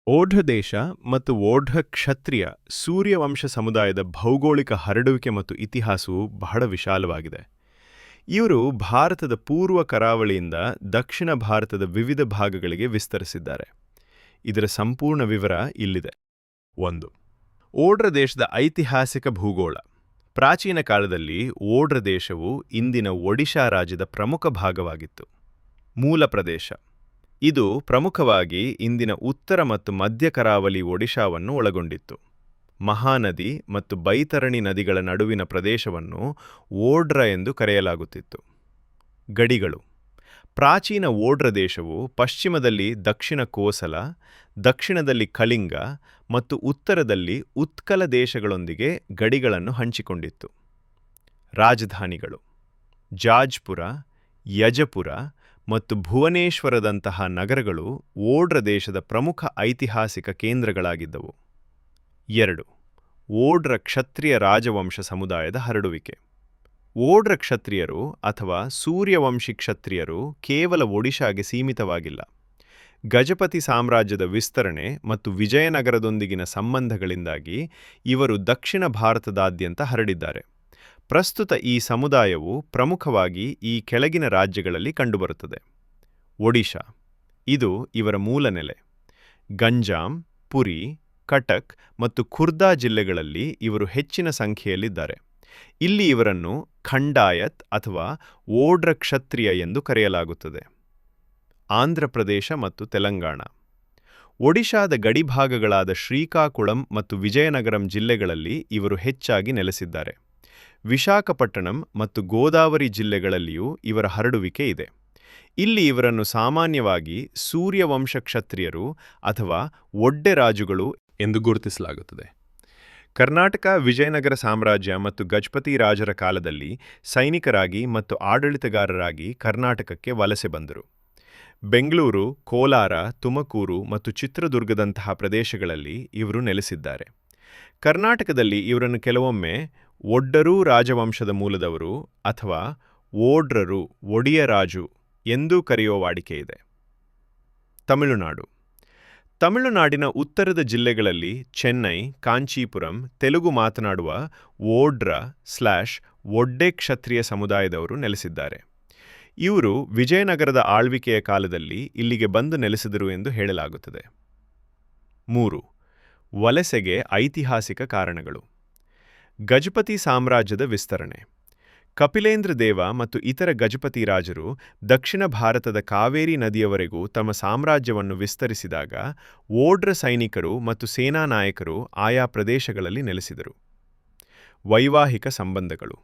ಓಢ ದೇಶ ಮತ್ತು ಓಢ ಕ್ಷತ್ರಿಯ ಸೂರ್ಯವಂಶ ಸಮುದಾಯದ ಭೌಗೋಳಿಕ ಹರಡುವಿಕೆ ಮತ್ತು ಇತಿಹಾಸವು ಬಹಳ ವಿಶಾಲವಾಗಿದೆ. ಇವರು ಭಾರತದ ಪೂರ್ವ ಕರಾವಳಿಯಿಂದ ದಕ್ಷಿಣ ಭಾರತದ ವಿವಿಧ ಭಾಗಗಳಿಗೆ ವಿಸ್ತರಿಸಿದ್ದಾರೆ. ಇದರ ಸಂಪೂರ್ಣ ವಿವರ ಇಲ್ಲಿದೆ. 1. ಓಢ್ರ ದೇಶದ ಐತಿಹಾಸಿಕ ಭೂಗೋಳ. ಪ್ರಾಚೀನ ಕಾಲದಲ್ಲಿ ಓಢ್ರ ದೇಶವು ಇಂದಿನ ಒಡಿಶಾ ರಾಜ್ಯದ ಪ್ರಮುಖ ಭಾಗವಾಗಿತ್ತು. ಮೂಲ ಪ್ರದೇಶ. ಇದು ಪ್ರಮುಖವಾಗಿ ಇಂದಿನ ಉತ್ತರ ಮತ್ತು ಮಧ್ಯ ಕರಾವಳಿ ಒಡಿಶಾವನ್ನು ಒಳಗೊಂಡಿತ್ತು. ಮಹಾನದಿ ಮತ್ತು ಬೈತರಣಿ ನದಿಗಳ ನಡುವಿನ ಪ್ರದೇಶವನ್ನು ಓಢ್ರ ಎಂದು ಕರೆಯಲಾಗುತ್ತಿತ್ತು. ಗಡಿಗಳು. ಪ್ರಾಚೀನ ಓಢ್ರ ದೇಶವು ಪಶ್ಚಿಮದಲ್ಲಿ ದಕ್ಷಿಣ ಕೋಸಲ, ದಕ್ಷಿಣದಲ್ಲಿ ಕಳಿಂಗ ಮತ್ತು ಉತ್ತರದಲ್ಲಿ ಉತ್ಕಲ ದೇಶಗಳೊಂದಿಗೆ ಗಡಿಗಳನ್ನು ಹಂಚಿಕೊಂಡಿತ್ತು. ರಾಜಧಾನಿಗಳು. ಜಾಜ್ಪುರ, ಯಜಪುರ ಮತ್ತು ಭುವನೇಶ್ವರದಂತಹ ನಗರಗಳು ಓಢ್ರ ದೇಶದ ಪ್ರಮುಖ ಐತಿಹಾಸಿಕ ಕೇಂದ್ರಗಳಾಗಿದ್ದವು. 2. ಓಢ್ರ ಕ್ಷತ್ರಿಯ ರಾಜವಂಶ ಸಮುದಾಯದ ಹರಡುವಿಕೆ. ಓಢ್ರ ಕ್ಷತ್ರಿಯರು ಅಥವಾ ಸೂರ್ಯವಂಶಿ ಕ್ಷತ್ರಿಯರು ಕೇವಲ ಒಡಿಶಾಗೆ ಸೀಮಿತವಾಗಿಲ್ಲ. ಗಜಪತಿ ಸಾಮ್ರಾಜ್ಯದ ವಿಸ್ತರಣೆ ಮತ್ತು ವಿಜಯನಗರದೊಂದಿಗಿನ ಸಂಬಂಧಗಳಿಂದಾಗಿ ಇವರು ದಕ್ಷಿಣ ಭಾರತದಾದ್ಯಂತ ಹರಡಿದ್ದಾರೆ. ಪ್ರಸ್ತುತ ಈ ಸಮುದಾಯವು ಪ್ರಮುಖವಾಗಿ ಈ ಕೆಳಗಿನ ರಾಜ್ಯಗಳಲ್ಲಿ ಕಂಡುಬರುತ್ತದೆ. ಒಡಿಶಾ. ಇದು ಇವರ ಮೂಲ ನೆಲೆ. ಗಂಜಾಂ, ಪುರಿ, ಕಟಕ್ ಮತ್ತು ಖುರ್ದಾ ಜಿಲ್ಲೆಗಳಲ್ಲಿ ಇವರು ಹೆಚ್ಚಿನ ಸಂಖ್ಯೆಯಲ್ಲಿದ್ದಾರೆ. ಇಲ್ಲಿ ಇವರನ್ನು ಖಂಡಾಯತ್ ಅಥವಾ ಓಢ್ರ ಕ್ಷತ್ರಿಯ ಎಂದು ಕರೆಯಲಾಗುತ್ತದೆ. ಆಂಧ್ರಪ್ರದೇಶ ಮತ್ತು ತೆಲಂಗಾಣ. ಒಡಿಶಾದ ಗಡಿಭಾಗಗಳಾದ ಶ್ರೀಕಾಕುಳಂ ಮತ್ತು ವಿಜಯನಗರಂ ಜಿಲ್ಲೆಗಳಲ್ಲಿ ಇವರು ಹೆಚ್ಚಾಗಿ ನೆಲೆಸಿದ್ದಾರೆ. ವಿಶಾಖಪಟ್ಟಣಂ ಮತ್ತು ಗೋದಾವರಿ ಜಿಲ್ಲೆಗಳಲ್ಲಿಯೂ ಇವರ ಹರಡುವಿಕೆ ಇದೆ. ಇಲ್ಲಿ ಇವರನ್ನು ಸಾಮಾನ್ಯವಾಗಿ ಸೂರ್ಯವಂಶ ಕ್ಷತ್ರಿಯರು ಅಥವಾ ಒಡ್ಡೆ ರಾಜುಗಳು ಎಂದು ಗುರುತಿಸಲಾಗುತ್ತದೆ. ಕರ್ನಾಟಕ ವಿಜಯನಗರ ಸಾಮ್ರಾಜ್ಯ ಮತ್ತು ಗಜಪತಿ ರಾಜರ ಕಾಲದಲ್ಲಿ ಸೈನಿಕರಾಗಿ ಮತ್ತು ಆಡಳಿತಗಾರರಾಗಿ ಕರ್ನಾಟಕಕ್ಕೆ ವಲಸೆ ಬಂದರು. ಬೆಂಗಳೂರು, ಕೋಲಾರ, ತುಮಕೂರು ಮತ್ತು ಚಿತ್ರದುರ್ಗದಂತಹ ಪ್ರದೇಶಗಳಲ್ಲಿ ಇವರು ನೆಲೆಸಿದ್ದಾರೆ. ಕರ್ನಾಟಕದಲ್ಲಿ ಇವರನ್ನು ಕೆಲವೊಮ್ಮೆ ಒಡ್ಡರೂ ರಾಜವಂಶದ ಮೂಲದವರು ಅಥವಾ ಓಢ್ರರು, ಒಡಿಯ ರಾಜು ಎಂದೂ ಕರೆಯುವ ವಾಡಿಕೆಯಿದೆ. ತಮಿಳುನಾಡು. ತಮಿಳುನಾಡಿನ ಉತ್ತರದ ಜಿಲ್ಲೆಗಳಲ್ಲಿ ಚೆನ್ನೈ, ಕಾಂಚೀಪುರಂ ತೆಲುಗು ಮಾತನಾಡುವ ಓಢ್ರ/ಒಡ್ಡೆ ಕ್ಷತ್ರಿಯ ಸಮುದಾಯದವರು ನೆಲೆಸಿದ್ದಾರೆ. ಇವರು ವಿಜಯನಗರದ ಆಳ್ವಿಕೆಯ ಕಾಲದಲ್ಲಿ ಇಲ್ಲಿಗೆ ಬಂದು ನೆಲೆಸಿದರು ಎಂದು ಹೇಳಲಾಗುತ್ತದೆ. 3. ವಲಸೆಗೆ ಐತಿಹಾಸಿಕ ಕಾರಣಗಳು. ಗಜಪತಿ ಸಾಮ್ರಾಜ್ಯದ ವಿಸ್ತರಣೆ. ಕಪಿಲೇಂದ್ರ ದೇವ ಮತ್ತು ಇತರ ಗಜಪತಿ ರಾಜರು ದಕ್ಷಿಣ ಭಾರತದ ಕಾವೇರಿ ನದಿಯವರೆಗೂ ತಮ್ಮ ಸಾಮ್ರಾಜ್ಯವನ್ನು ವಿಸ್ತರಿಸಿದಾಗ ಓಢ್ರ ಸೈನಿಕರು ಮತ್ತು ಸೇನಾ ನಾಯಕರು ಆಯಾ ಪ್ರದೇಶಗಳಲ್ಲಿ ನೆಲೆಸಿದರು. ವೈವಾಹಿಕ ಸಂಬಂಧಗಳು.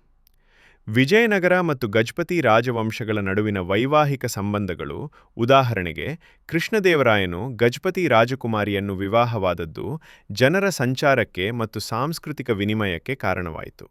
ವಿಜಯನಗರ ಮತ್ತು ಗಜಪತಿ ರಾಜವಂಶಗಳ ನಡುವಿನ ವೈವಾಹಿಕ ಸಂಬಂಧಗಳು, ಉದಾಹರಣೆಗೆ ಕೃಷ್ಣದೇವರಾಯನು ಗಜಪತಿ ರಾಜಕುಮಾರಿಯನ್ನು ವಿವಾಹವಾದದ್ದು ಜನರ ಸಂಚಾರಕ್ಕೆ ಮತ್ತು ಸಾಂಸ್ಕೃತಿಕ ವಿನಿಮಯಕ್ಕೆ ಕಾರಣವಾಯಿತು.